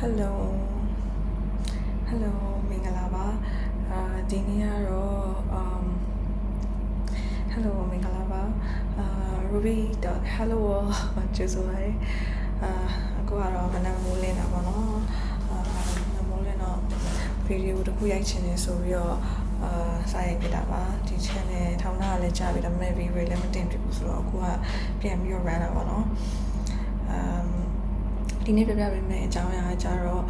Hello Hello မင်္ဂလာပါဒီနေ့ကတော့ Hello မင်္ဂလာပါ Ruby.hello ကျေးဇူးပါတယ်အခုကတော့မနက်မိုးလင်းတာပေါ့နော်မိုးလင်းတော့ဗီဒီယိုတစ်ခုရိုက်ချင်နေဆိုပြီးတော့စာရိုက်ပြတာပါဒီ channel ထောင်တာလည်းကြာပြီဒါပေမဲ့ view လည်းမတင်ပြဘူးဆိုတော့အခုကပြန်ပြီးတော့ run တာပေါ့နော်ဒီနေ့ပြပြပေးမယ်အကြောင်းအရာကြတော့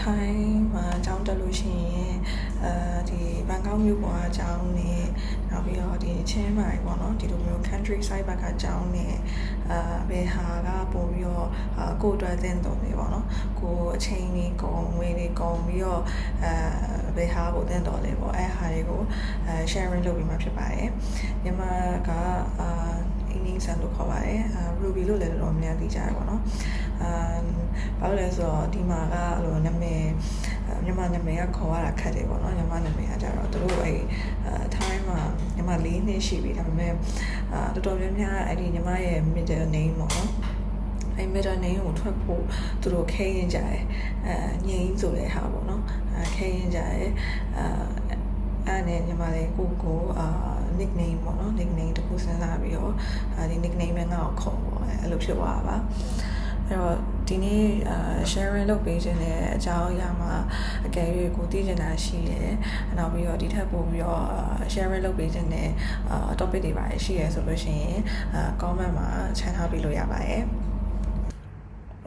ထိုင်းမှာအကြောင်းတက်လို့ရှိရင်ဒီဘန်ကောက်မြို့ပေါ်အကြောင်းနဲ့နောက်ပြီးတော့ဒီချင်းမိုင်ပေါ့နော်ဒီလိုမျိုး country side ဘက်ကအကြောင်းနဲ့ဘယ်ဟာကပို့ပြီးတော့ကိုယ်အတွက်သင့်တော်နေပေါ့နော်ကိုအချိန်ကြီးကုန်ဝေးလေးကုန်ပြီးတော့ဘယ်ဟာပို့သင့်တော်လဲပေါ့အဲ့ဟာတွေကိုsharing လုပ်ပြီးမှဖြစ်ပါတယ်မြန်မာကအင်းင်းဆန်လို့ခေါ်ပါတယ် Ruby လို့လည်းတော်တော်များသိကြရပါတော့ဘာလို့လဲဆိုတော့ဒီမှာကအဲ့လိုနာမည်မြန်မာနာမည်ကခေါ်ရတာခက်တယ်ပေါ့နော်မြန်မာနာမည်ကကြတော့သူတို့အဲ့ထိုင်းမှာမြန်မာ၄နှစ်ရှိပြီဒါပေမဲ့တော်တော်များများအဲ့ဒီညီမရဲ့ middle name ပေါ့နော်အဲ့ middle name ကိုထွက်ဖို့သူတို့ခဲရင်ကြတယ်ငိမ့်ဆိုတဲ့ဟာပေါ့နော်ခဲရင်ကြတယ်အဲ့နဲ့ညီမလေးကိုnickname ပေါ့နော် nickname တခုစဉ်းစားပြီးတော့ဒီ nickname နဲ့ငါ့ကိုခေါ်ပေါ့အဲ့လိုဖြစ်သွားတာပါအဲ့တော့ဒီနေ့ sharing လုပ်ပေးခြင်းတဲ့အကြောင်းအရာမှာအကယ်၍ကိုသိချင်တာရှိတယ်နောက်ပြီးတော့ဒီထက်ပိုပြီးတော့ sharing လုပ်ပေးခြင်းတဲ့ topic တွေပါရှိရဆိုလို့ရှိရင် comment မှာချန်ထားပေးလို့ရပါတယ်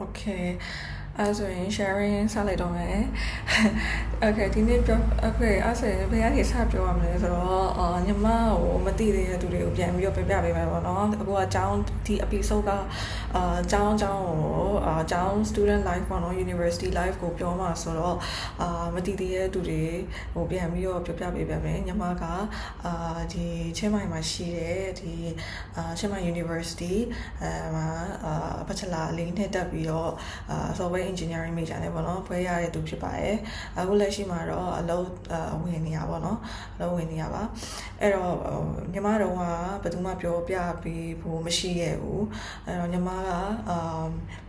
Okayအဲ့ဆိုရင် sharing ဆက်လိုက်တော့မယ် Okay ဒီနေ့ပြော Okay အဲ့ဆိုရင်ဘယ်ကနေစပြောရမလဲဆိုတော့ညီမကိုမသိသေးတဲ့သူတွေကိုပြန်ပြီးတော့ပြပေးမယ်ပေါ့နော်အခုကအကြောင်းဒီ episode ကအကြောင်းကိုအကြောင်း student life ပေါ့နော် university life ကိုပြောမှာဆိုတော့မသိသေးတဲ့သူတွေဟိုပြန်ပြီးတော့ပြပေးပါမယ်ညီမကဒီချင်းမိုင်မှာရှိတဲ့ဒီချင်းမိုင် university မှာbachelor လေးနှစ်တက်ပြီးတော့software engineering major နဲ့ပေါ့နော်ဖွဲရတဲ့သူဖြစ်ပါတယ်အခုလက်ရှိမှာတော့အလုပ်ဝင်နေရပါပေါ့နော်အလုပ်ဝင်နေရပါအဲ့တော့ညီမတို့ကဘယ်သူမှပြောပြပေးဖို့မရှိခဲ့ဘူးအဲ့တော့ညီမက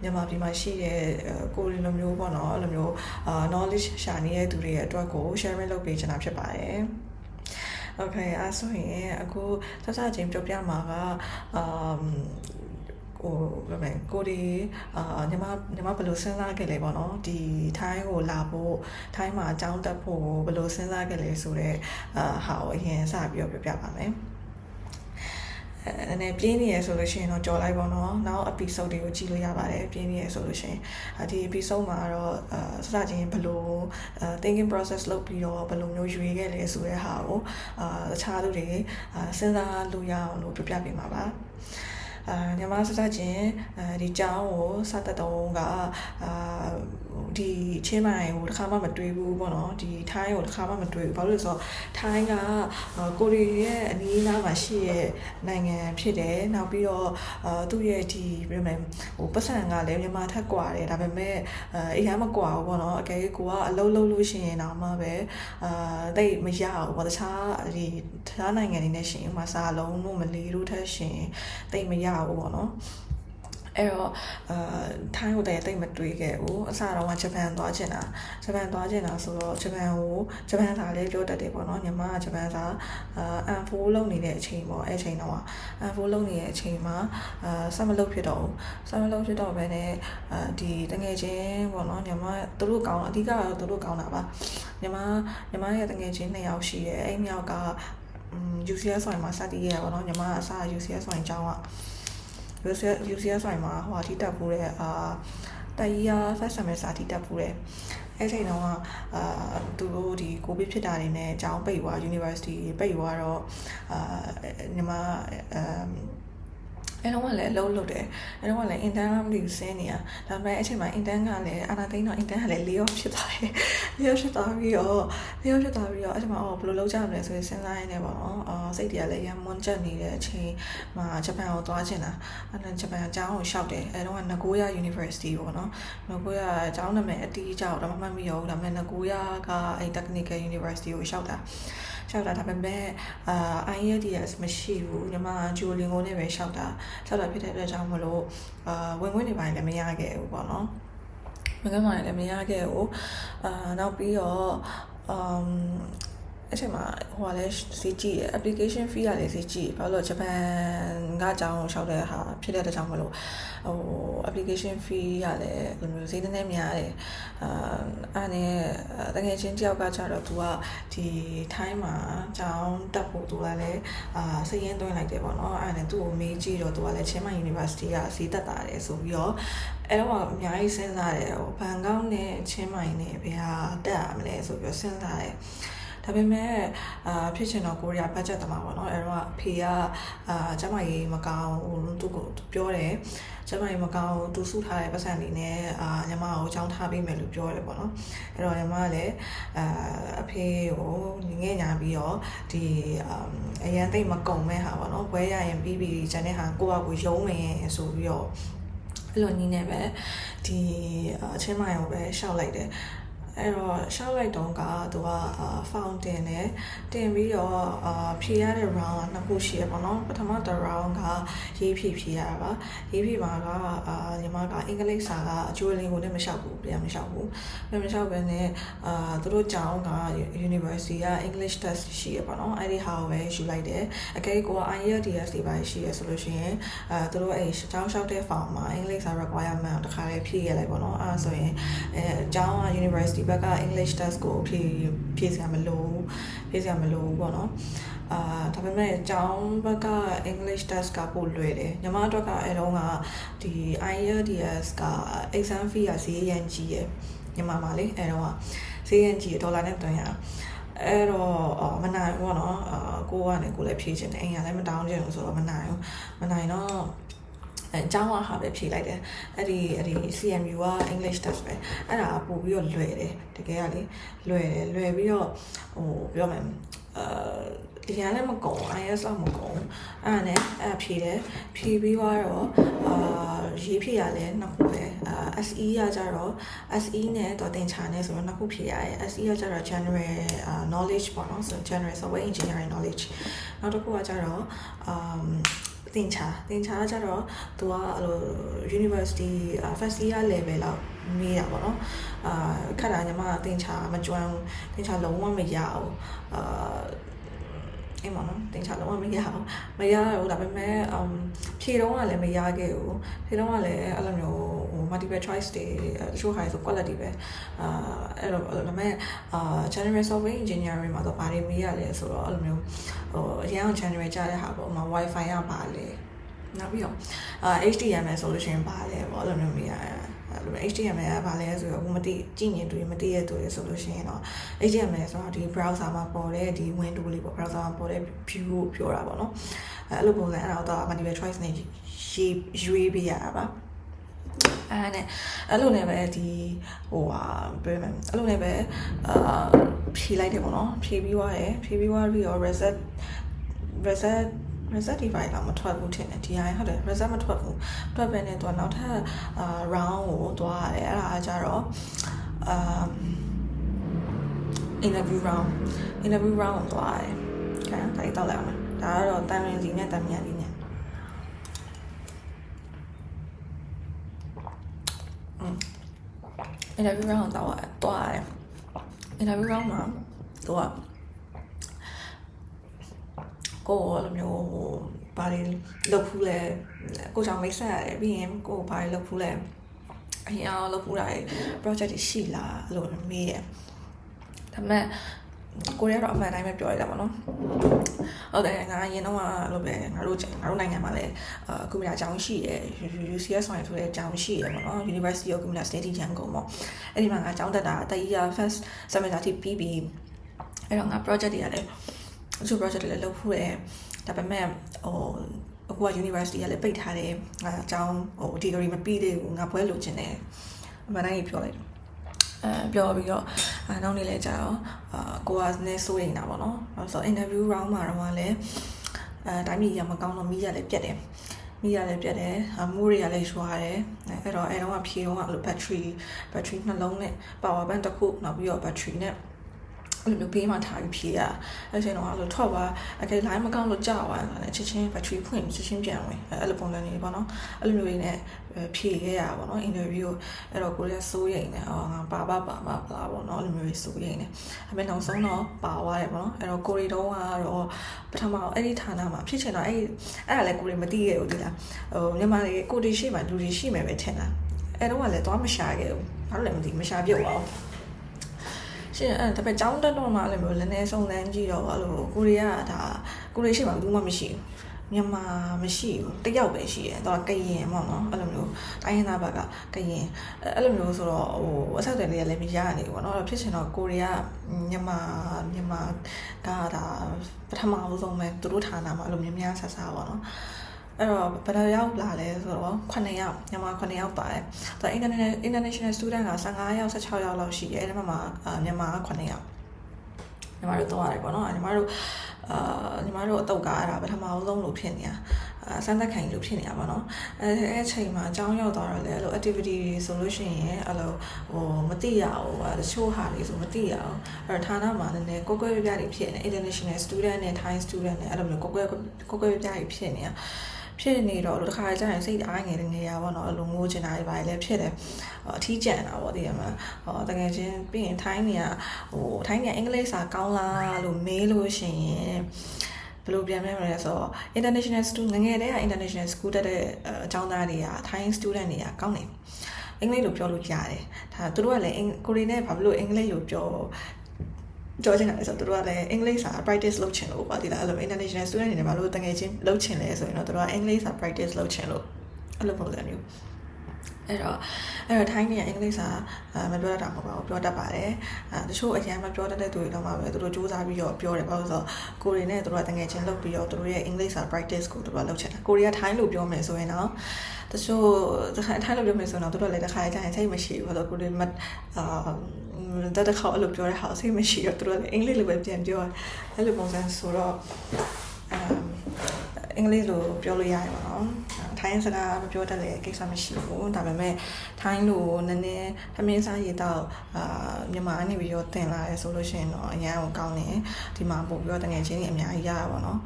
မြန်မာပြည်မှာရှိတဲ့ကိုရီလိုမျိုးပေါ့နော်အဲ့လိုမျိုးknowledge ရှာနေတဲ့သူတွေရဲ့အတွက်ကို sharing လုပ်ပေးချင်တာဖြစ်ပါတယ်Okay အဲ့ဆိုရင်အခုစချင်းပြောပြမှာကဟိုဘယ်မှာကိုဒီညီမဘယ်လိုစဉ်းစားခဲ့လဲပေါ့နော်ဒီထိုင်းကိုလာဖို့ထိုင်းမှာအကြောင်းတက်ဖို့ဘယ်လိုစဉ်းစားခဲ့လဲဆိုတော့ဟာကိုအရင်စပြီးတော့ပြောပြပါမယ်အနေပြင်းနေရဆိုလို့ရှိရင်တော့ကြော်လိုက်ပါတော့နောက် episode တွေကိုကြည့်လို့ရပါတယ်ပြင်းနေရဆိုလို့ရှိရင်ဒီ episode မှာတော့စစချင်းဘယ်လို thinking process လုပ်ပြီးတော့ဘယ်လိုမျိုးရွေးခဲ့လဲဆိုတဲ့ဟာကိုတခြားသူတွေစဉ်းစားလို့ရအောင်လို့ပြပြပေးမှာပါညီမစစချင်းဒီကျောင်းကိုစတက်တော့ကဒီချင်းမိုင်ကိုတစ်ခါမှမတွေ့ဘူးပေါ့နော်ဒီထိုင်းကိုတစ်ခါမှမတွေ့ဘူးဘာလို့လဲဆိုတော့ထိုင်းကကိုရီးယားရဲ့အနီးအနားမှာရှိတဲ့နိုင်ငံဖြစ်တယ်နောက်ပြီးတော့သူ့ရဲ့ဒီဘယ်လိုလဲဟိုပတ်စံကလည်းမြန်မာထက်กว่าတယ်ဒါပေမဲ့အရင်မกว่าဘူးပေါ့နော်အကယ်၍ကိုကအလုပ်လုပ်လို့ရှိရင်တော့မှပဲတိတ်မရဘူးပေါ့တခြားနိုင်ငံတွေနဲ့ရှင်ဥမာစာလုံးတို့မလီတို့ထက်ရှင်တိတ်မရဘူးပေါ့နော်အဲ့တော့ထိုင်းကိုတည်းတိတ်မတွေးခဲ့ဘူးအစတော့ကဂျပန်သွားချင်တာဆိုတော့ဂျပန်စာလေးပြောတတ်တယ်ပေါ့နော်ညီမကဂျပန်စာN4 လုပ်နေတဲ့အချိန်ပေါ့အဲ့ချိန်တော့N4 လုပ်နေတဲ့အချိန်မှာဆက်မလုပ်ဖြစ်တော့ဘဲနဲ့ဒီတငယ်ချင်းပေါ့နော်ညီမသူတို့ကောင်းအဓိကတော့သူတို့ကောင်းတာပါညီမရဲ့တငယ်ချင်း2ယောက်ရှိတယ်အဲ့2ယောက်က UCS ဆိုရင်မှာစတည်ရပါတော့ညီမအစ UCS ဆိုရင်အကြောင်းကUCS ဆိုရင်မှာဟိုအထိတက်ဖို့တဲ့တရား first semester အထိတက်ဖို့တဲ့အဲ့ချိန်တော့သူတို့ဒီကိုဗစ်ဖြစ်တာတွေနဲ့အကြောင်းပိတ်သွား university ပိတ်သွားတော့ညီမအဲ့တော့လည်းအလုပ်လုပ်တယ်အဲ့တော့လည်း intern ကမသိဘူးစင်းနေတာဒါပေမဲ့အဲ့ချိန်မှာ intern ကလည်းအာနာသိန်းတော့ intern ကလည်းlayoff ဖြစ်သွားတယ်layoff ဖြစ်သွားပြီးတော့အဲ့ချိန်မှာဘယ်လိုလုပ်ကြမလဲဆိုရင်စဉ်းစားရင်းနဲ့ပေါ့နော်စိတ်တွေကလည်းရမ်းမွန်းချက်နေတဲ့အချိန်မှာဂျပန်ကိုသွားချင်တာအဲ့ဒါဂျပန်အကြောင်းကိုရှောက်တယ်အဲ့တော့Nagoya University ပေါ့နော်Nagoyaအကြောင်းနာမည်အတီးကြောက်တော့မှတ်မိရောဒါပေမဲ့Nagoyaကအဲ့ Technical University ကိုရှောက်တာဒါပေမဲ့IELTS မရှိဘူးညီမဂျိုလင်ကိုနဲ့ပဲရှောက်တာဖြစ်တဲ့အတွက်ကြောင့်မလို့ဝင်ခွင့်တွေပိုင်းလည်းမရခဲ့ဘူးပေါ့နော် ကမှလည်းမရခဲ့ဘူးနောက်ပြီးတော့အဲ့ချိန်မှာဟိုကလည်းစီကြည့်ရ application fee ကလည်းစီကြည့်ဘာလို့လဲဂျပန်ကအကြောင်းလျှောက်တဲ့ဟာဖြစ်တဲ့ကြောင့်မလို့application fee ကလည်းဒီမျိုးဈေးနည်းနည်းများတယ်အဲ့နဲ့တကယ်ချင်းတယောက်ကကျတော့သူကဒီထိုင်းမှာအကြောင်းတက်ဖို့သူကလည်းစိတ်ရင်းသွင်းလိုက်တယ်ပေါ့နော်အဲ့နဲ့သူ့ကိုမေးကြည့်တော့သူကလည်းချင်းမိုင် University ကဈေးတက်တာတယ်ဆိုပြီးတော့အဲ့တော့အများကြီးစဉ်းစားတယ်ဘန်ကောက်နဲ့ချင်းမိုင်နဲ့ဘယ်ဟာတက်ရမလဲဆိုပြီးစဉ်းစားတယ်ဒါပေမဲ့ဖြစ်ချင်တော့ကိုရီးယားဘတ်ဂျက်တမှာပေါ့နော်အဲ့တော့အဖေကကျမကြီးမကောင်းသူကိုပြောတယ်ကျမကြီးမကောင်းသူစုထားတဲ့ပတ်စံလေးနဲ့ညီမကိုအကြောင်းထားပေးမယ်လို့ပြောတယ်ပေါ့နော်အဲ့တော့ညီမကလည်းအဖေကိုငဲ့ညာပြီးတော့ဒီအရန်သိမ့်မကုံမဲ့ဟာပေါ့နော်ဘွဲရရင်ပြီးပြီးကျန်တဲ့ဟာကိုယ့်အကိုရုံးမယ်ဆိုပြီးတော့အဲ့လိုနီးနေပဲဒီအချင်းမိုင်ကိုပဲရှောက်လိုက်တယ်အဲ့တော့ရှောက်လိုက်တော့ကသူက fountain နဲ့တင်ပြီးတော့ဖြေရတဲ့ round ကနှစ်ခုရှိရပါတော့ပထမတစ် round ကရေးဖြေရတာပါရေးဖြေမှာကညီမကအင်္ဂလိပ်စာကအကျိုးလေးကိုလည်းမလျှောက်ဘူးပြန်မလျှောက်ဘူးပြန်မလျှောက်ဘဲနဲ့သူတို့ကျောင်းက University က English test ရှိရပါတော့အဲ့ဒီဟာကိုပဲယူလိုက်တယ်အကယ်ကို IELTS တွေပါရှိရဆိုလို့ရှိရင်သူတို့အဲ့ကျောင်းလျှောက်တဲ့ form မှာ English requirement တခါလေးဖြည့်ရလိုက်ပါတော့အဲ့ဆိုရင်ကျောင်းက University ဘက်က English test ကိုဖြည့်စရာမလိုဘူးပေါ့နော်ဒါပေမဲ့ကျောင်းဘက်က English test ကပို့လွယ်တယ်ညီမတို့ကအဲ့တော့ကဒီ IELTS က exam fee ကဈေးရန်ကြီးရယ်ညီမမလေးအဲ့တော့ဈေးရန်ကြီးဒေါ်လာနဲ့တွင်ရအဲ့တော့မနိုင်ဘူးပေါ့နော်ကိုကနေကိုလည်းဖြည့်ချင်တယ်အိမ်ကလည်းမတောင်းချင်ဘူးဆိုတော့မနိုင်တော့အကြောင်းအဟာပဲဖြေလိုက်တယ်အဲ့ဒီ CMU က English test ပဲအဲ့ဒါပို့ပြီးတော့လွယ်တယ်တကယ်ကလေလွယ်ပြီးတော့ဟိုပြောမယ်ဒီရန်လည်းမကုန် IS လောက်မကုန်အဲ့ဒါနဲ့ဖြေတယ်ဖြေပြီးတော့ရေးဖြေရလဲနှစ်ခုပဲSE ကကြတော့ SE နဲ့တော့တင်ချာနေဆိုတော့နှစ်ခုဖြေရတယ် SE ကကြတော့ general knowledge ပေါ့နော်ဆို general software engineering knowledge နောက်တစ်ခုကကြတော့တင်ချာကြတော့သူကအဲ့လို university first year level လောက်မေးတာပေါ့နော်ခက်တာညီမတင်ချာမကျွမ်းတင်ချာလုံးဝမရအောင်အိမ်မှာနော်တင်ချာလုံးဝမရဘူးဒါပေမဲ့ဖြေတော့ကလည်းမရခဲ့ဘူးဖြေတော့ကလည်းအဲ့လိုမျိုးmultiple choice တွေချိုးခိုင်းဆို quality ပဲအဲ့လိုဒါပေမဲ့general software engineering မှာတော့ဘာတွေမေးရလဲဆိုတော့အဲ့လိုမျိုးအရင်က general ကြားတဲ့ဟာပေါ့မှာ wifi ကပါလဲနောက်ပြီးတော့ HTML ဆိုလို့ရှိရင်ပါလဲပေါ့အဲ့လိုမျိုးမေးရတယ်အဲ့လို HTML ကဘာလဲဆိုတော့မသိကြည့်ရင်တွေ့မသိရတွေ့ဆိုလို့ရှိရင်တော့ HTML ဆိုတာဒီ browser မှာပေါ်တဲ့ဒီ window လေးပေါ့ browser မှာပေါ်တဲ့ view ကိုပြောတာပေါ့နော်အဲ့လိုပုံစံအဲ့တော့ multiple choice နဲ့ရွေးပေးရတာပါအဲ့လိုနဲ့ပဲဒီဟိုဟာပြောမယ်အဲ့လိုနဲ့ပဲဖြေလိုက်တယ်ပေါ့နော်ဖြေပြီးတော့ reset device တော့မထွက်ဘူးထင်တယ်ဒီဟာဟုတ်တယ် reset မထွက်ဘူးထွက်ပဲနဲ့တော့နောက်ထပ် round ကိုသွားရတယ်အဲ့ဒါကကြတော့interview round ကိုသွားရတယ်ဒါလေးတောက်လိုက်အောင်ဒါကတော့တန်ရင်စီနဲ့တန်မြန်စီနဲ့interview round တော့ရတယ် interview round မှာတော့ကိုလိုမျိုးဘာတွေလုပ်ဖူးလဲကိုကြောင့်မိတ်ဆက်ရတယ်ပြီးရင်ကိုဘာတွေလုပ်ဖူးလဲအရင်အောင်လုပ်ဖူးတာ project တွေရှိလားအဲ့လိုမေးတယ်ဒါပေမဲ့ကိုရီးယားတော့အမှန်တိုင်းပဲပြောရတာပေါ့နော်ဟုတ်တယ်ငါရင်တော့အဲ့လိုပဲငါတို့နိုင်ငံမှာလည်းကွန်ပျူတာကျောင်းရှိတယ် UCS ဆိုတဲ့ကျောင်းရှိတယ်ပေါ့နော် University of Computer Study ရန်ကုန်ပေါ့အဲ့ဒီမှာငါကျောင်းတက်တာတရီး first semester ထိပြီးပြီအဲ့တော့ငါ project တွေရတယ်အချို့ project တွေလည်းလုပ်ဖူးတယ်ဒါပေမဲ့အခုက university ကလည်းပိတ်ထားတယ်ငါအကြောင်းdegree မပြီးသေးဘူးငါဘွဲလိုချင်တယ်အမှန်တိုင်းပြောလိုက်ပြောပြီးတော့နောက်နေ့လဲကြာတော့ကိုကနဲ့စိုးရိမ်တာပေါ့နော်ဆိုတော့ interview round မှာတော့လည်းတိုင်းပြည်ရမကောင်းတော့မိရလည်းပြတ်တယ်မိုးတွေကလည်းရွာတယ်အဲ့တော့ကဖြေတော့အဲ့လို battery နှလုံးနဲ့ power bank တစ်ခုနောက်ပြီးတော့ battery နဲ့ အဲ့လိုဘေးမှာထားပြီးဖြေရအဲ့ချိန်တော့အဲ့လိုထွက်သွားအကေ line မကောင်းလို့ကြောက်သွားတယ်ချက်ချင်း battery ဖွင့်ချက်ချင်းပြန်ဝင်အဲ့လိုပုံစံလေးပေါ့နော်အဲ့လိုမျိုးလေးနဲ့ဖြေခဲ့ရပါတော့ interview အဲ့တော့ကိုလည်းစိုးရိမ်နေငါပါဘလားပေါ့နော်အဲ့လိုမျိုးလေးစိုးရိမ်နေဒါပေမဲ့နောက်ဆုံးတော့ပါသွားတယ်ပေါ့နော်အဲ့တော့ကိုရီတော့ကတော့ပထမအဲ့ဒီဌာနမှာဖြစ်ချင်တော့အဲ့ဒါလည်းကိုရီမသိခဲ့ဘူးဒီလားမြန်မာတွေကိုတီရှိမှလူတွေရှိမယ်ပဲထင်တာအဲ့တော့ကလည်းတော့မရှာခဲ့ဘူးဘာလို့လဲမသိမရှာပြုတ်အောင်ရှင်အဲ့ဒါပေမဲ့ကျောင်းတက်တော့မှလည်းမျိုးလည်းနည်းစုံလန်းကြည့်တော့အဲ့လိုကိုရီးယားဒါကိုရီးရှိမှဘူးမှမရှိဘူးမြန်မာမရှိဘူးတယောက်ပဲရှိတယ်တော့ကရင်ပေါ့နော်အဲ့လိုမျိုးတိုင်းရင်းသားဘက်ကကရင်အဲ့လိုမျိုးဆိုတော့အဆက်အသွယ်လေးလည်းမရနိုင်ဘူးပေါ့နော်ဖြစ်ချင်တော့ကိုရီးယားမြန်မာကဒါပထမဆုံးပဲသူတို့ဌာနမှာအဲ့လိုများဆဆပေါ့နော်အဲ့တော့ဘယ်တော့ရောက်လာလဲဆိုတော့9ယောက်မြန်မာ9ယောက်ပါတယ်။ဒါ international student က15ယောက်16ယောက်လောက်ရှိတယ်။အဲ့ဒီမှာမြန်မာက9ယောက်။ညီမတို့တော့ရတယ်ပေါ့နော်။ညီမတို့အတုတ်ကအဲ့ဒါပထမဆုံးလို့ဖြစ်နေတာ။စမ်းသပ်ခိုင်လို့ဖြစ်နေတာပေါ့နော်။အဲ့ချိန်မှာအကြောင်းရောက်သွားတော့လေအဲ့လို activity တွေဆိုလို့ရှိရင်အဲ့လိုမသိရဘူး။တချို့ဟာတွေဆိုမသိရဘူး။အဲ့တော့ဌာနမှာနည်းနည်းကိုယ်ပြတွေဖြစ်နေ international student နဲ့ Thai student နဲ့အဲ့လိုမျိုးကိုယ်ပြတွေဖြစ်နေတာဖြစ်နေတော့တခါကျရင်စိတ်အားငယ်ရပါတော့အလိုငိုချင်တာတွေပါလေဖြစ်တယ်အထီးကျန်တာပေါ့ဒီမှာတကယ်ချင်းပြီးရင်ထိုင်းနေကအင်္ဂလိပ်စာကောင်းလားလို့မေးလို့ရှိရင်ဘယ်လိုပြန်မလဲဆိုတော့ international student ငယ်တဲ့က international school တက်တဲ့အကြောင်းသားတွေက Thai student တွေကကောင်းတယ်အင်္ဂလိပ်လိုပြောလို့ရတယ်ဒါသူတို့ကလည်းကိုရီးနဲ့ဘာလို့အင်္ဂလိပ်လိုပြောချင်တယ်ဆိုတော့သူတို့ကလည်းအင်္ဂလိပ်စာ practice လုပ်ချင်လို့ပါဒီလားအဲ့လို international student တွေနဲ့ဘာလို့တကယ်ချင်းလုပ်ချင်လဲဆိုရင်တော့သူတို့ကအင်္ဂလိပ်စာ practice လုပ်ချင်လို့အဲ့လိုပုံစံမျိုးအဲ့တော့ထိုင်းနေကအင်္ဂလိပ်စာမပြောတတ်တာမဟုတ်ပါဘူးပြောတတ်ပါတယ်တချို့အရင်မပြောတတ်တဲ့သူတွေတော့မှပဲသူတို့စူးစမ်းပြီးတော့ပြောတယ်ဘာလို့ဆိုတော့ကိုရီးနဲ့သူတို့ကတကယ်ချင်းလုပ်ပြီးတော့သူတို့ရဲ့အင်္ဂလိပ်စာ practice ကိုသူတို့ကလုပ်ချင်တာကိုရီးယားထိုင်းလို့ပြောမယ်ဆိုရင်တော့တချို့ထိုင်းလို့ပြောမယ်ဆိုရင်တော့သူတို့လည်းတစ်ခါကျရင်စိတ်မရှိဘူးဘာလို့ကိုရီးတက်ခေါက်အဲ့လိုပြောတဲ့ဟာစိတ်မရှိတော့သူတို့လည်းအင်္ဂလိပ်လိုပဲပြန်ပြောအဲ့လိုပုံစံဆိုတော့အင်္ဂလိပ်လိုပြောလို့ရတယ်ပေါ့နော်ထိုင်းစကားမပြောတတ်တဲ့ကိစ္စမရှိဘူးဒါပေမဲ့ထိုင်းလိုနည်းနည်းအမင်းစားရတော့မြန်မာအနေပြီးတော့တင်လာရဲဆိုလို့ရှိရင်တော့အရန်ကိုကောင်းတယ်ဒီမှာပို့ပြီးတော့တကယ်ချင်းအများကြီးရတာပေါ့နော်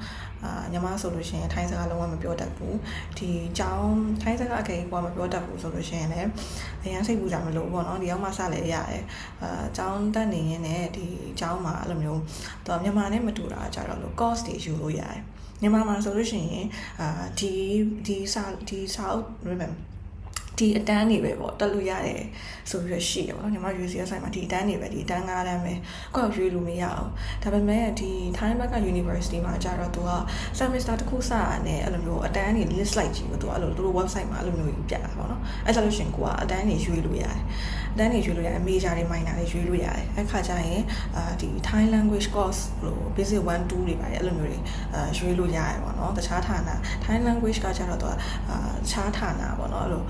ညီမဆိုလို့ရှိရင်ထိုင်းစကားလုံးဝမပြောတတ်ဘူးဒီကျောင်းထိုင်းစကားအကေကိုမပြောတတ်ဘူးဆိုလို့ရှိရင်လည်းအရန်စိတ်ပူကြမလို့ပေါ့နော်ဒီရောက်မှစလည်းရတယ်ကျောင်းတက်နေရင်လည်းဒီကျောင်းမှာအဲ့လိုမျိုးတော့မြန်မာနဲ့မတူတာကြတော့လို့ course တွေယူလို့ရတယ်မြန်မာမှာဆိုလို့ရှိရင်ဒီစာအုပ် remember ဒီအတန်းနေပဲပေါ့တက်လို့ရတယ်ဆိုပြီးရှိရပါတော့ညီမ UCS ဆိုင်မှာဒီအတန်းနေပဲဒီအတန်း9တန်းပဲကိုယ့်ရွေးလို့မရအောင်ဒါပေမဲ့ဒီ Thai Bangkok University မှာကျတော့သူက semester တစ်ခုစရတယ်အဲ့လိုမျိုးအတန်းနေ list လိုက်ကြည့်လို့သူအဲ့လိုသူတို့ website မှာအဲ့လိုမျိုးပြတာပေါ့နော်အဲ့ဒါလို့ရှင်ကိုကအတန်းနေရွေးလို့ရတယ်အတန်းနေရွေးလို့ရတယ် major တွေ minor တွေရွေးလို့ရတယ်အဲ့ခါကျရင်ဒီ Thai language course လို့ basic 1 2တွေပါတယ်အဲ့လိုမျိုးတွေရွေးလို့ရတယ်ပေါ့နော်တခြားဌာန Thai language ကကျတော့သူကတခြားဌာနပေါ့နော်အဲ့လို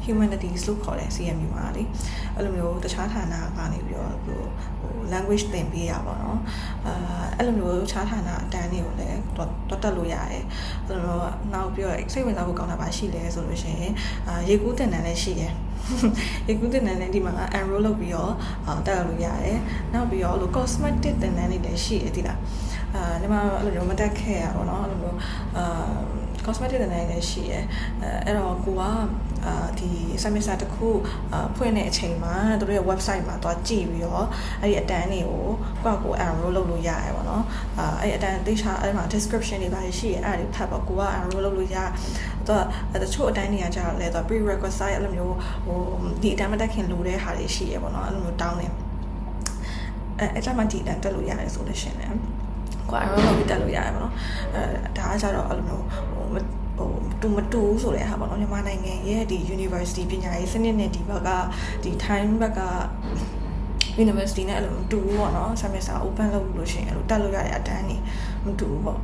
humanities လို့ခေါ်တယ် CMU မှာလေအဲ့လိုမျိုးတခြားဌာနကနေပြီးတော့language သင်ပေးရပါတော့အဲ့လိုမျိုးတခြားဌာနအတန်းတွေကိုလည်းတော်တက်လို့ရတယ်အဲ့လိုမျိုးနောက်ပြီးတော့စိတ်ဝင်စားဖို့ကောင်းတာပါရှိလဲဆိုလို့ရှိရင်ရေကူးတင်တန်းလည်းရှိတယ်ရေကူးတင်တန်းလည်းဒီမှာ enroll လုပ်ပြီးတော့တက်လို့ရတယ်နောက်ပြီးတော့ cosmetic တင်တန်းတွေလည်းရှိတယ်ဒီလားဒီမှာအဲ့လိုမျိုးမတက်ခဲ့ရပါတော့အဲ့လိုမျိုးcosmetic တင်တန်းလည်းရှိတယ်အဲ့တော့ကိုကဒီ semester တစ်ခုဖွင့်တဲ့အချိန်မှာသူတို့ရဲ့ website မှာသွားကြည့်ပြီးတော့အဲ့ဒီအတန်းတွေကိုကို enroll လုပ်လို့ရတယ်ပေါ့နော်အဲ့ဒီအတန်းသိချာအဲ့မှာ description တွေပါရှိရအဲ့ဒါတွေဖတ်ပေါ့ကိုက enroll လုပ်လို့ရတော့တချို့အတန်းတွေကကျတော့လဲတော့ prerequisite အဲ့လိုမျိုးဒီအတန်းမတက်ခင်လိုတဲ့ဟာတွေရှိရပေါ့နော်အဲ့လိုမျိုးတောင်းတယ်အဲ့ဒါမှဒီအတန်းတက်လို့ရတယ်ဆိုလို့ရှင်လေကို enroll လုပ်ပြီးတက်လို့ရတယ်ပေါ့နော်ဒါကကျတော့အဲ့လိုမျိုးမတူဆိုတဲ့ဟာပေါ့နော်မြန်မာနိုင်ငံရဲ့ဒီ university ပညာရေးစနစ်နဲ့ဒီဘက်ကဒီ time ဘက်က university နဲ့အဲ့လိုမတူဘူးပေါ့နော် semester open လုပ်လို့ရှိရင်အဲ့လိုတက်လို့ရတဲ့အတန်းနေမတူဘူးပေါ့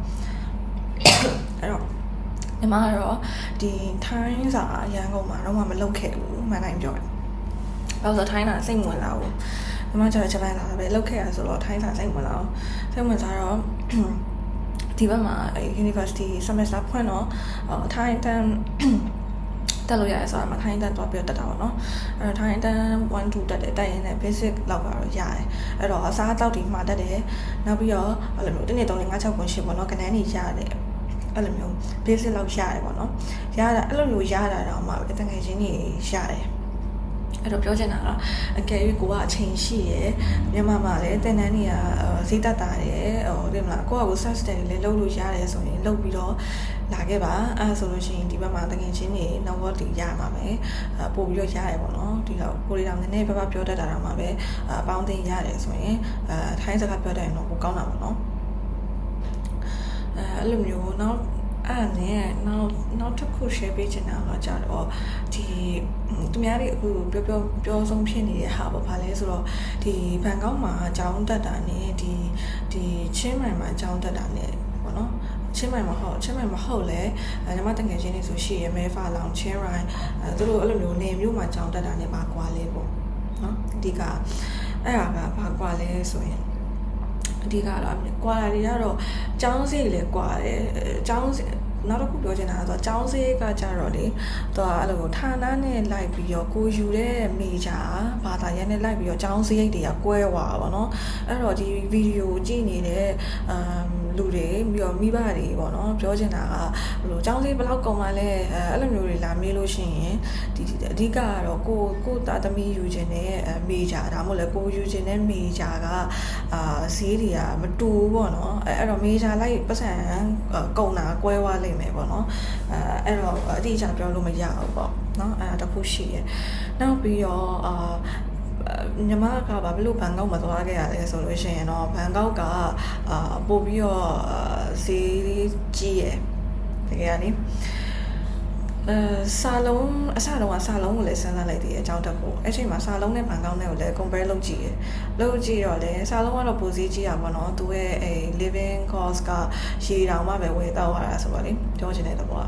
အဲ့တော့ညီမကတော့ဒီ time စာရန်ကုန်မှာတော့မလုပ်ခဲ့ဘူးမှန်တိုင်းပြောတယ်ဘာလို့ဆိုထိုင်းတာစိတ်ဝင်လာဘူးညီမကျတော့ဂျပန်စာပဲလုပ်ခဲ့ရဆိုတော့ထိုင်းစာစိတ်ဝင်လာအောင်စိတ်ဝင်စားတော့ဒီဘက်မှာ university semester ဖွင့်တော့ထိုင်းတန်း တက်လို့ရတယ်ဆိုတာမှာထိုင်းတန်းသွားပြီးတက်တာပေါ့နော်အဲ့တော့ထိုင်းတန်း1 2တက်တယ်တက်ရင်လည်း basic လောက်ကတော့ရတယ်အဲ့တော့အစားအသောက်တွေမှာတက်တယ်နောက်ပြီးတော့အဲ့လိုမျိုး1 2 3 4 5 6 9 10ပေါ့နော်ကနန်းကြီးရတယ်အဲ့လိုမျိုး basic လောက်ရတယ်ပေါ့နော်ရတာအဲ့လိုမျိုးရတာတော့မှပဲတကယ်ချင်းကြီးရတယ်အဲ့တော့ပြောချင်တာကအကယ်၍ကိုကအချိန်ရှိရယ်မြန်မာမှာလည်းတင်တန်းတွေကဈေးတက်တာရယ်ဟိုဒီမလားကိုကကို self study လေးလုပ်လို့ရတယ်ဆိုရင်လုပ်ပြီးတော့လာခဲ့ပါအဲ့ဆိုလို့ရှိရင်ဒီဘက်မှာတကယ်ချင်းတွေနောက်ဝတ်တွေရမှာပဲပို့ပြီးတော့ရတယ်ပေါ့နော်ဒီတော့ကိုရီတောင်နည်းနည်းဘပြောတတ်တာတော့မှပဲအပေါင်းတင်ရတယ်ဆိုရင်ထိုင်းစကားပြောတတ်ရင်တော့ပိုကောင်းတာပေါ့နော်အဲ့လိုမျိုးနောက်အဲ့နဲ့နောက်တစ်ခု share ပေးချင်တာကကြတော့ဒီသူများတွေအခုပြောဆုံးဖြစ်နေတဲ့ဟာပေါ့ဗာလဲဆိုတော့ဒီဘန်ကောက်မှာအကြောင်းတက်တာနဲ့ဒီချင်းမိုင်မှာအကြောင်းတက်တာနဲ့ပေါ့နော်ချင်းမိုင်မဟုတ်လဲညီမတငယ်ချင်းတွေဆိုရှိရမဲဖာလောင်ချင်းရိုင်းသူတို့အဲ့လိုမျိုးနေမျိုးမှာအကြောင်းတက်တာနဲ့ပါကွာလဲပေါ့နော်အဓိကအဲ့ဒါကဘာကွာလဲဆိုရင်အဓိကတော့ကွာတာတွေကတော့ကျောင်းစီလည်းကွာတယ်ကျောင်းစီနောက်တစ်ခုပြောချင်တာဆိုတော့ကျောင်းစီကကြတော့လေသူကအဲ့လိုဌာနနဲ့လိုက်ပြီးတော့ကိုယူတဲ့မေဂျာဘာသာရပ်နဲ့လိုက်ပြီးတော့ကျောင်းစီရိတ်တွေကကွဲသွားပါတော့အဲ့တော့ဒီဗီဒီယိုကြည့်နေတဲ့လူတွေပြီးတော့မိဘတွေပေါ့နော်ပြောချင်တာကဘလို့ကျောင်းစီဘယ်လောက်ကုန်မှလဲအဲ့လိုမျိုးတွေလာမေးလို့ရှိရင်ဒီအဓိကကတော့ကိုသားသမီးယူခြင်းနဲ့မေဂျာဒါမှမဟုတ်လေကိုယူခြင်းနဲ့မေဂျာကဈေးတွေကမတူဘူးပေါ့နော်အဲ့တော့မေဂျာလိုက်ပတ်စံကုန်တာကွဲသွားလိမ့်မယ်ပေါ့နော်အဲ့တော့အတိအကျပြောလို့မရဘူးပေါ့နော်အဲ့ဒါတစ်ခုရှိရယ်နောက်ပြီးတော့ညီမကဘာလို့ဘန်ကောက်မှာသွားခဲ့ရလဲဆိုလို့ရှိရင်တော့ဘန်ကောက်ကပို့ပြီးတော့ဈေးကြီးရယ်တကယ်ကနေစာလုံးအစတော့စာလုံးကိုလည်းစဉ်းစားလိုက်သေးတယ်အကြောင်းတက်ဖို့အဲ့ချိန်မှာစာလုံးနဲ့ဘန်ကောက်နဲ့ကိုလည်း compare လုပ်ကြည့်ရလုပ်ကြည့်တော့လေစာလုံးကတော့ပိုဈေးကြီးတာပေါ့နော်သူရဲ့living cost ကရေတောင်မှပဲဝယ်တော့ရတာဆိုတော့လေပြောချင်တဲ့သဘောက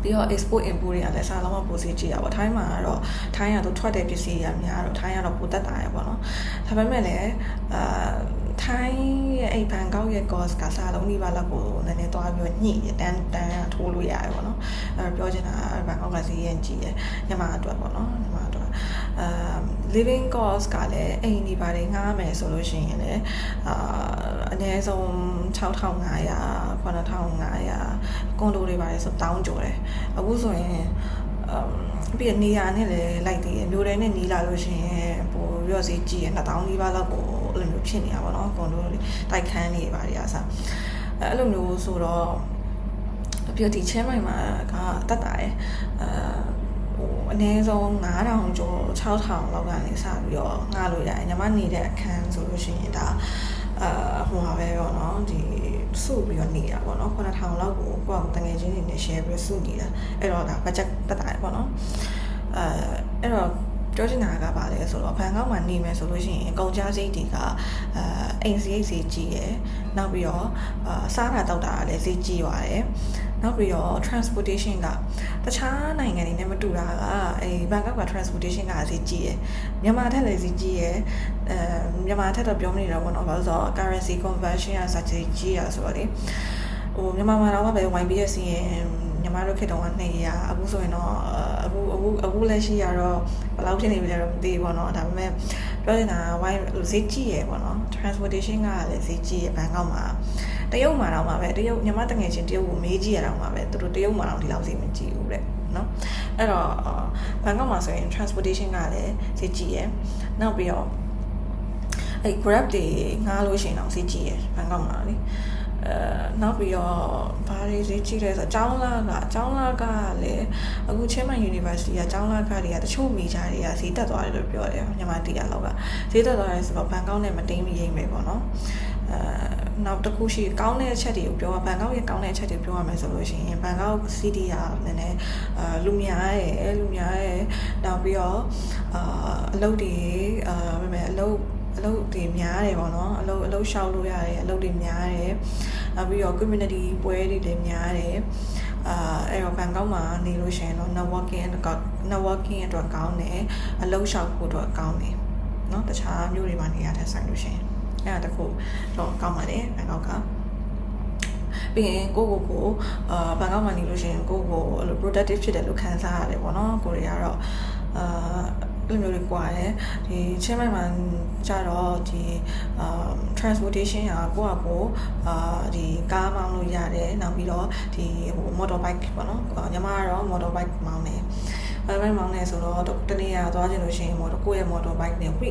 ပြီးတော့ export import တွေကလည်းစားလုံးမပိုစီကြည့်ရပါထိုင်းမှာကတော့ထိုင်းကတော့ထွက်တဲ့ပစ္စည်းတွေများတော့ထိုင်းကတော့ပိုတက်တာရပေါ့နော်ဒါပေမဲ့လည်းထိုင်းရဲ့အဲ့ဘန်ကောက်ရဲ့ cost ကစားလုံးဒီပါလောက်ကိုနည်းနည်းသွားပြီးညှိတန်းထိုးလို့ရတယ်ပေါ့နော်အဲ့ပြောချင်တာဘန်ကောက်ကဈေးရင်ကြီးတယ်ညမအတွက်ပေါ့နော်ညမအတွက်living cost ကလည်းအိမ်ဒီပါတယ်ငှားမယ်ဆိုလို့ရှိရင်လည်းအနည်းဆုံး6500 9500ကွန်ဒိုတွေပါတယ်ဆိုတောင်းကျော်တယ်အခုဆိုရင်ပြီးနေရာနဲ့လည်းလိုက်သေးတယ်မျိုးတိုင်းနဲ့နီးလာလို့ရှိရင်ပိုရော့စီကြည့်ရ2000နီးပါးလောက်ကိုအဲ့လိုမျိုးဖြစ်နေတာပေါ့နော်ကွန်ဒိုတိုက်ခန်းနေပါတယ်အစားအဲ့လိုမျိုးဆိုတော့ပြီးဒီချင်းမိုင်မှာကတက်တာရယ်အနည်းဆုံး9000ကျော်6000လောက်ကနေစပြီးတော့ငှားလို့ရတယ်ညီမနေတဲ့အခန်းဆိုလို့ရှိရင်ဒါဟိုပါပဲပေါ့နော်ဒီစုပြီးတော့နေတာပေါ့နော်9000လောက်ကိုကိုယ့်အတငယ်ချင်းတွေနဲ့ share ပြီးစုနေတာအဲ့တော့ဒါ budget တက်တာပေါ့နော်အဲ့တော့ပြောချင်တာကပါလဲဆိုတော့ဘန်ကောက်မှာနေမယ်ဆိုလို့ရှိရင်ကုန်ကျစရိတ်တွေကအိမ်စရိတ်ဈေးကြီးရယ်နောက်ပြီးတော့စားတာတောက်တာလည်းဈေးကြီးသွားတယ်နောက်ပြီးတော့ transportation ကတခြားနိုင်ငံတွေနဲ့မတူတာကဘန်ကောက်က transportation ကဈေးကြီးရယ်မြန်မာထက်လည်းဈေးကြီးရယ်မြန်မာထက်တော့ပြောမနေတော့ဘောနော်ဘာလို့ဆိုတော့ currency conversion ကဈေးကြီးရဆိုတော့လေဟိုမြန်မာမှာတော့ပဲ YBS ရင်ညီမတို့ခေတ္တက200အခုဆိုရင်တော့အခုလက်ရှိရတော့ဘယ်လောက်ဖြစ်နေပြီလဲတော့မသိဘူးပေါ့နော်ဒါပေမဲ့ပြောနေတာဝိုင်းဈေးကြီးရယ်ပေါ့နော် transportation ကလည်းဈေးကြီးရယ်ဘန်ကောက်မှာတရုတ်မှာတော့မှာပဲတရုတ်ညီမတငယ်ချင်းတရုတ်ကိုမေးကြည့်ရတော့မှာပဲသူတို့တရုတ်မှာတော့ဒီလောက်ဈေးမကြီးဘူးတဲ့နော်အဲ့တော့ဘန်ကောက်မှာဆိုရင် transportation ကလည်းဈေးကြီးရယ်နောက်ပြီးတော့အဲ့ Grab တွေငှားလို့ရှိရင်တော့ဈေးကြီးရယ်ဘန်ကောက်မှာလေနောက်ပြီးတော့ဘာတွေဈေးကြီးလဲဆိုတော့ကျောင်းလာကလည်းအခုချင်းမိုင် University ကကျောင်းလာကတွေကတချို့မီဂျာတွေကဈေးတက်သွားတယ်လို့ပြောတယ်ညီမတရားလောက်ကဈေးတက်သွားတယ်ဆိုတော့ဘန်ကောက်နဲ့မတိမ်မရိမ့်ပဲပေါ့နော်နောက်တစ်ခုရှိကောင်းတဲ့အချက်တွေကိုပြောဘန်ကောက်ရဲ့ကောင်းတဲ့အချက်တွေပြောရမယ်ဆိုလို့ရှိရင်ဘန်ကောက် city ကနည်းနည်းလူများရဲ့နောက်ပြီးတော့အလုပ်တွေအလုပ်တွေများတယ်ပေါ့နော်အလုပ်ရှောက်လို့ရတယ်အလုပ်တွေများတယ်နောက်ပြီးတော့ community ပွဲတွေလည်းများတယ်အဲ့တော့ဘန်ကောက်မှာနေလို့ရှိရင်တော့ networking အတွက်ကောင်းတယ်အလုပ်ရှောက်ဖို့အတွက်ကောင်းတယ်เนาะတခြားမျိုးတွေမှာနေရတဲ့ဆိုင်လို့ရှိရင်အဲ့ဒါတခုတော့ကောင်းပါတယ်ဘန်ကောက်က ပြီးရင်ကိုဘန်ကောက်မှာနေလို့ရှိရင်ကိုအဲ့လို productive ဖြစ်တယ်လို့ခံစားရတယ်ပေါ့နော်ကိုတွေကတော့အဲ့လိုမျိုးတွေကွာတယ်ဒီချင်းမိုင်မှာကြတော့ဒီ transportation ကကိုဒီကားမောင်းလို့ရတယ်နောက်ပြီးတော့ဒီmotor bike ပေါ့နော်ညီမကတော့ motor bike မောင်းတယ်မောင်းနေဆိုတော့တနေ့ကသွားချင်လို့ရှိရင်ကိုယ့်ရဲ့ motor bike နဲ့ဝိ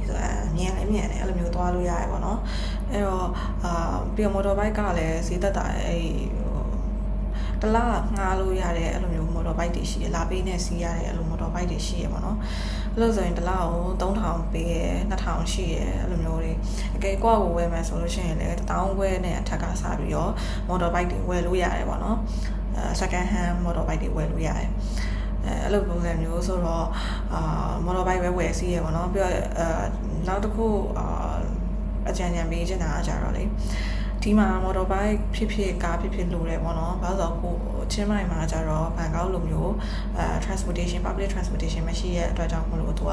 ဆိုတာမြန်တယ်အဲ့လိုမျိုးသွားလို့ရတယ်ပေါ့နော်အဲ့တော့ပြီးတော့ motor bike ကလည်းဈေးသက်တာအဲ့တလားငှားလို့ရတယ်အဲ့လိုမျိုး motor bike တွေရှိတယ်လာပေးနဲ့စီးရတယ်အဲ့လို motor bike တွေရှိရပေါ့နော်အဲ့လိုဆိုရင်တလားကို3000ပေးရ2000ရှိရအဲ့လိုမျိုးတွေအကယ်ကိုဝယ်မယ်ဆိုလို့ရှိရင်လည်း1000ခွဲနဲ့အထက်ကစားပြီးတော့ motor bike တွေဝယ်လို့ရတယ်ပေါ့နော်second hand motor bike တွေဝယ်လို့ရတယ်အဲ့လိုပုံစံမျိုးဆိုတော့motor bike ပဲဝယ်စီးရပေါ့နော်ပြီးတော့နောက်တစ်ခုအကြံဉာဏ်ပေးချင်တာကြတော့လေဒီမှာ motor bike ဖြစ်ကားဖြစ်လို့တယ်ပေါ့နော်ဘာလို့ဆိုတော့ချင်းမိုင်မှာကြတော့ဘန်ကောက်လိုမျိုးtransportation public transportation မရှိရဲ့အတွက်ကြောင့်မလို့သူက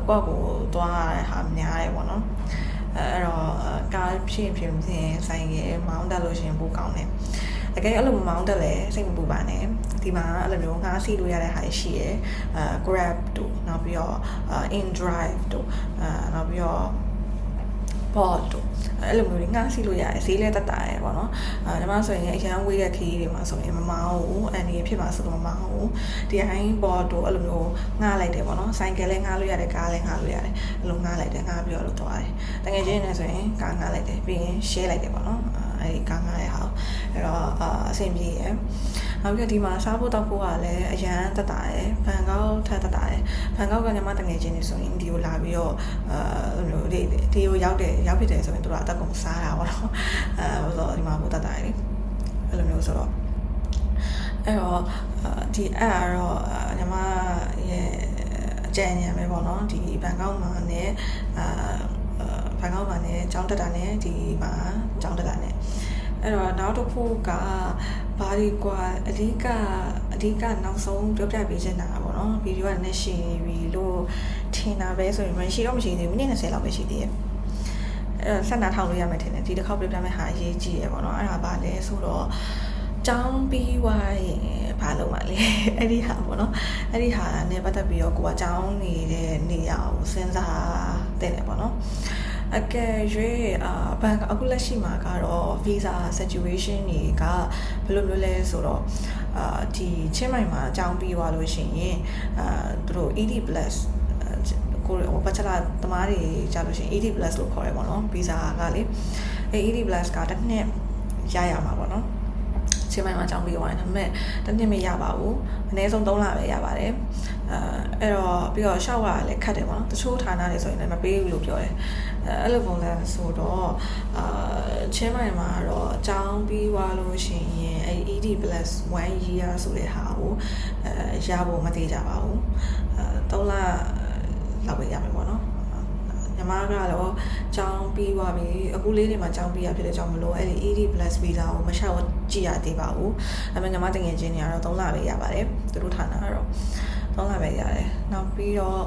ကိုသွားရတဲ့ဟာများတယ်ပေါ့နော်အဲ့တော့ကားဖြစ်ဆိုင်ရမောင်းတက်လို့ရှိရင်ပိုကောင်းတယ်တကယ်အဲ့လိုမောင်းတက်လဲစိတ်မပူပါနဲ့ဒီမှာအဲ့လိုမျိုးငါးစီလို့ရတဲ့ဟာရှိရယ်grab တို့နောက်ပြီးတော့in drive တို့နောက်ပြီးတော့board တို့အဲ့လိုမျိုးငှားစီလို့ရတယ်ဈေးလည်းတက်တာရယ်ပေါ့နော်ညီမဆိုရင်အရန်ဝေးတဲ့ခရီးတွေမှာဆိုရင်မမောင်းဘူးအန်ဒီဖြစ်မှာဆိုတော့မမောင်းဘူးဒီဟိုင်း board တို့အဲ့လိုမျိုးငှားလိုက်တယ်ပေါ့နော်ဆိုင်ကယ်လည်းငှားလို့ရတယ်ကားလည်းငှားလို့ရတယ်အဲ့လိုငှားလိုက်တယ်ငှားပြီးတော့လို့သွားတယ်တကယ်ချင်းနေဆိုရင်ကားငှားလိုက်တယ်ပြီးရင် share လိုက်တယ်ပေါ့နော်အဲ့ဒီကားငှားရဟာအဲ့တော့အဆင်ပြေရယ်နောက်ပြီးဒီမှာစားဖို့တောက်ဖို့ကလည်းအရန်တက်တာရယ်ဘန်ကောက်ထက်တက်တာရယ်ဘန်ကောက်ကညီမတကယ်ချင်းနေဆိုရင်ဒီကိုလာပြီးတော့အဲ့လိုဒီကိုရောက်ဖြစ်တယ်ဆိုရင်တို့ကအတက်ကုန်စားတာပေါ့နော်ဆိုတော့ဒီမှာပိုတက်တာရယ်အဲ့လိုမျိုးဆိုတော့အဲ့တော့ဒီအဲ့တော့ညီမရဲ့အကြံဉာဏ်ပဲပေါ့နော်ဒီဘန်ကောက်မှာနဲ့ဘန်ကောက်မှာနဲ့ကျောင်းတက်တာနဲ့ဒီမှာကျောင်းတက်တာနဲ့အဲ့တော့နောက်တစ်ခုကဘာဒီကွာအဓိကနောက်ဆုံးပြောပြပေးချင်တာပေါ့နော်ဗီဒီယိုကလည်းရှင်းပြီလို့ထင်တာပဲဆိုရင်မရှိသေးဘူးမိနစ်20လောက်ပဲရှိသေးတယ်ဆက်နာထောင်လို့ရမယ်ထင်တယ်ဒီတစ်ခေါက်ပြောပြမယ့်ဟာအရေးကြီးရယ်ပေါ့နော်အဲ့ဒါဘာလဲဆိုတော့ကျောင်းပြီးွားရင်ဘာလုပ်မှလဲအဲ့ဒီဟာပေါ့နော်အဲ့ဒီဟာနဲ့ပတ်သက်ပြီးတော့ကိုကကျောင်းနေတဲ့နေရာကိုစဉ်းစားတဲ့တယ်ပေါ့နော်အကယ်၍ဘန်အခုလက်ရှိမှာကတော့ visa situation တွေကဘယ်လိုမျိုးလဲဆိုတော့ဒီချင်းမိုင်မှာအကြောင်းပြီးသွားလို့ရှိရင်သူတို့ ED+ ကိုဘတ်ချလာသမားတွေကြာလို့ရှိရင် ED+ လို့ခေါ်ရပါတော့ visa ကလေအဲ ED+ ကတစ်နှစ်ရမှာပေါ့နော်ချင်းမိုင်မှာအကြောင်းပြီးသွားတယ်ဒါပေမဲ့တစ်နှစ်မရပါဘူးအနည်းဆုံး3လပဲရပါတယ်အဲ့တော့ပြီးတော့ရှောက်ရလည်းခက်တယ်ပေါ့နော်တချို့ဌာနတွေဆိုရင်လည်းမပေးဘူးလို့ပြောတယ်အဲ့လိုပုံစံဆိုတော့ချင်းမိုင်မှာတော့အကြောင်းပြီးသွားလို့ရှိရင်အဲ့ ED+ 1 year ဆိုတဲ့ဟာကိုရဖို့မသေးကြပါဘူး3လလောက်ပဲရမယ်ပေါ့နော်ညီမကတော့ကျောင်းပြီးသွားပြီအခုလေးတွေမှာကျောင်းပြီးရဖြစ်တဲ့ကြောင့်မလို့အဲ့ဒီ ED+ visa ကိုမရှောက်ကြည့်ရသေးပါဘူးဒါပေမဲ့ညီမတကယ်ချင်းနေကတော့3လပဲရပါတယ်သူတို့ဌာနကတော့3လပဲရတယ်နောက်ပြီးတော့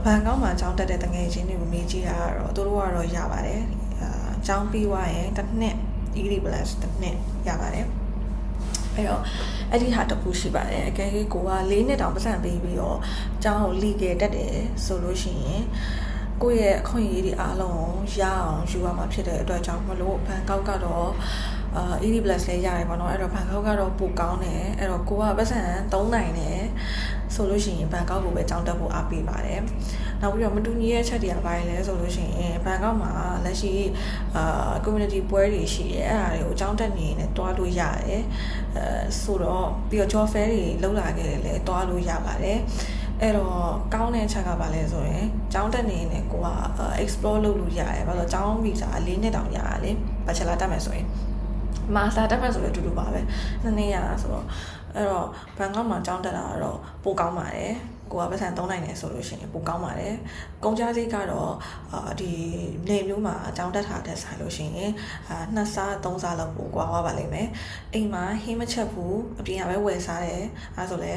ဘန်ကောက်မှာကျောင်းတက်တဲ့တငယ်ချင်းတွေကိုမေးကြည့်ရတော့သူတို့ကတော့ရပါတယ်ကျောင်းပြီးသွားရင်တစ်နှစ် ED+ တစ်နှစ်ရပါတယ်အဲ့တော့အဲ့ဒီဟာတစ်ခုရှိပါတယ်အကယ်၍ကိုက4နှစ်တောင်ပတ်စံပေးပြီးတော့ကျောင်းကို legal တက်တယ်ဆိုလို့ရှိရင်ကိုယ့်ရဲ့အခွင့်အရေးတွေအားလုံးရအောင်ယူရမှာဖြစ်တဲ့အတွက်ကြောင့်မလို့ဘန်ကောက်ကတော့ED+ လည်းရတယ်ပေါ့နော်အဲ့တော့ဘန်ကောက်ကတော့ပိုကောင်းတယ်အဲ့တော့ကိုကပတ်စံ3နိုင်တယ်ဆိုလို့ရှိရင်ဘန်ကောက်ကိုပဲကျောင်းတက်ဖို့အားပေးပါတယ်နောက်ပြီးတော့မတူညီရဲ့ချက်တွေကဘာလဲဆိုလို့ရှိရင်ဘန်ကောက်မှာလက်ရှိcommunity ပွဲတွေရှိတယ်အဲ့ဒါတွေကိုကျောင်းတက်နေနဲ့တွားလို့ရတယ်ဆိုတော့ပြီးတော့ job fair တွေလောက်လာခဲ့တယ်လည်းတွားလို့ရပါတယ်အဲ့တော့ကောင်းတဲ့ချက်ကဘာလဲဆိုရင်ကျောင်းတက်နေနဲ့ကိုက explore လုပ်လို့ရတယ်ဘာလို့ကျောင်းဗီဇာ4နှစ်တောင်ရတာလေ bachelor တက်မယ်ဆိုရင် master တက်မယ်ဆိုလည်းအတူတူပါပဲ2နှစ်ရတာဆိုတော့ အဲ့တော့ဘန်ကောက်မှာကျောင်းတက်တာတော့ပိုကောင်းပါတယ်ကိုကပတ်စံသုံးနိုင်တယ်ဆိုလို့ရှိရင်ပိုကောင်းပါတယ်ကုန်ကြစိတ်ကတော့ဒီနေမျိုးမှာအကြောင်းတက်ထားတဲ့ဆိုင်လို့ရှိရင်2စား3စားလောက်ပိုကွာသွားပါလိမ့်မယ်အိမ်မှာဟင်းမချက်ဘူးအပြင်ကပဲဝယ်စားတယ်အဲဆိုလဲ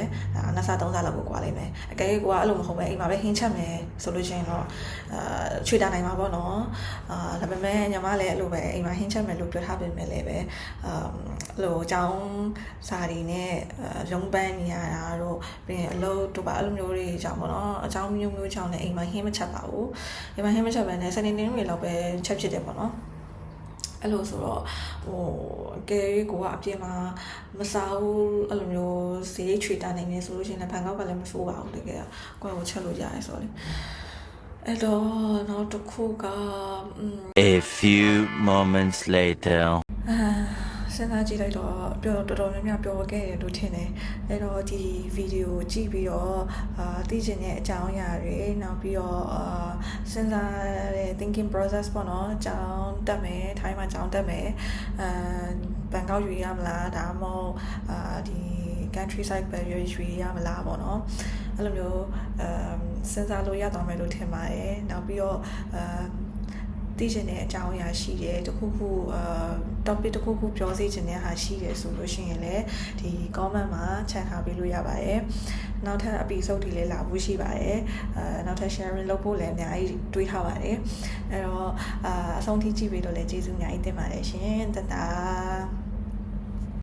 2စား3စားလောက်ပိုကွာလိမ့်မယ်အကယ်၍ကိုကအဲ့လိုမဟုတ်ပဲအိမ်မှာပဲဟင်းချက်မယ်ဆိုလို့ရှိရင်တော့ချွေတာနိုင်မှာပေါ့နော်ဒါပေမဲ့ညီမလည်းအဲ့လိုပဲအိမ်မှာဟင်းချက်မယ်လို့ပြောထားပေမဲ့လည်းပဲအဲ့လိုအကြောင်းစာတွေနဲ့ရုံးပန်းနေရတာတော့ပြီးရင်အလုပ်တို့ပါအဲ့လိုမျိုးတွေကြောင့်ပေါ့နော်အကြောင်းမျိုးကြောင့်လည်းအိမ်မှာဟင်းမချက်ပါဘူးအိမ်မှာဟင်းမချက်ပဲနဲ့စနေနေ့တွေလောက်ပဲချက်ဖြစ်တယ်ပေါ့နော်အဲ့လိုဆိုတော့အကယ်၍ကိုကအပြင်မှာမစားဘူးအဲ့လိုမျိုးဈေးချွေတာနိုင်နေဆိုလို့ရှိရင်လည်းဘန်ကောက်ကလည်းမဆိုးပါဘူးတကယ်ကိုကိုချက်လို့ရတယ်ဆိုတော့လေအဲ့တော့နောက်တစ်ခုက A few moments later စဉ်းစားကြည့်လိုက်တော့တော်တော်များများပြောခဲ့တယ်လို့ထင်တယ်အဲ့တော့ဒီဗီဒီယိုကြည့်ပြီးတော့သိချင်တဲ့အကြောင်းအရာတွေနောက်ပြီးတော့စဉ်းစားတဲ့ thinking process ပေါ့နော်အကြောင်းတက်မယ်ထိုင်းမှာအကြောင်းတက်မယ်ဘန်ကောက်ယူရမလားဒါမှမဟုတ်ဒီ countryside ပဲယူရမလားပေါ့နော်အဲ့လိုမျိုးစဉ်းစားလို့ရသွားမယ်လို့ထင်ပါတယ်နောက်ပြီးတော့သိချင်တဲ့အကြောင်းအရာရှိတယ်တခုခု topic တခုခုပြောစီချင်တဲ့ဟာရှိတယ်ဆိုလို့ရှိရင်လည်းဒီ comment မှာချက်ထားပေးလို့ရပါတယ်နောက်ထပ် episode တွေလည်းလာဖို့ရှိပါတယ်နောက်ထပ် sharing လုပ်ဖို့လည်းအများကြီးတွေးထားပါတယ်အဲ့တော့အဆုံးထိကြည့်ပြီးတော့လည်းကျေးဇူးအများကြီးတင်ပါတယ်ရှင်တတာ